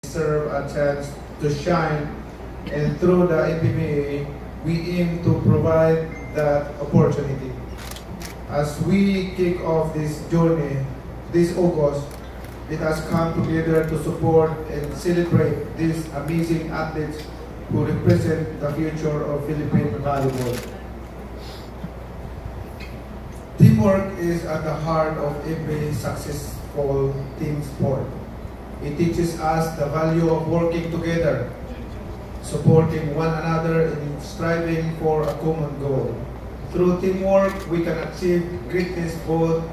serve a chance to shine, and through the NPBA, we aim to provide that opportunity. As we kick off this journey this August, it has come together to support and celebrate these amazing athletes who represent the future of Philippine volleyball. Teamwork is at the heart of every successful team sport. It teaches us the value of working together, supporting one another and striving for a common goal. Through teamwork, we can achieve greatness both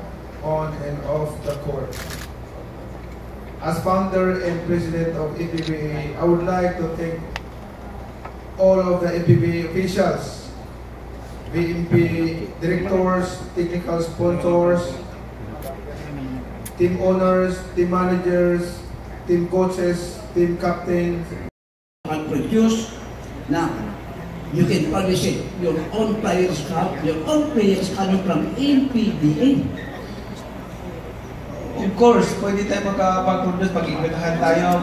on and off the court. As founder and president of NPBA, I would like to thank all of the NPBA officials, VMP directors, technical sponsors, team owners, team managers, team coaches, team captains. And produce now you can publish it, your own players coming from NPBA. Of course, pwede tayo makapag-produce, pag-imbitahan tayo,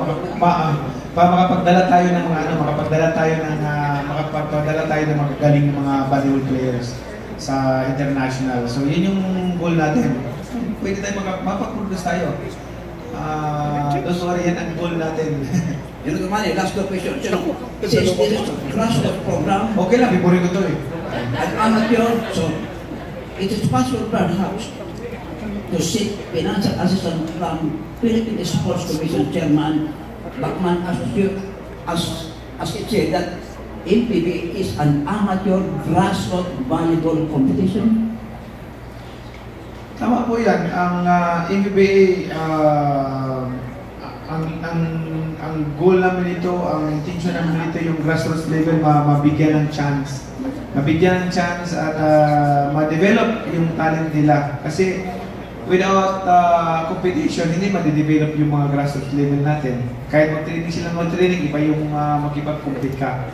makapagdala tayo ng mga makapagdala tayo ng mga galing ng mga volleyball players sa international. So yun yung goal natin. Pwede tayo makapag-produce tayo. Don't worry, yan ang goal natin. You know, last question. Since this is a grassroots program, okay lang, biburi ko to eh. An amateur, so it is possible perhaps to seek financial assistance from Philippine Sports Commission Chairman Bachman as it said that NPBA is an amateur grassroots volleyball competition. Tama po yan. Ang NPBA, ang goal namin ito, ang intention namin ito yung grassroots level mabigyan ng chance. Mabigyan ng chance at ma-develop yung talent nila. Kasi without competition, hindi ma-develop yung mga grassroots level natin. Kahit mag-training sila iba yung makipag-compete ka.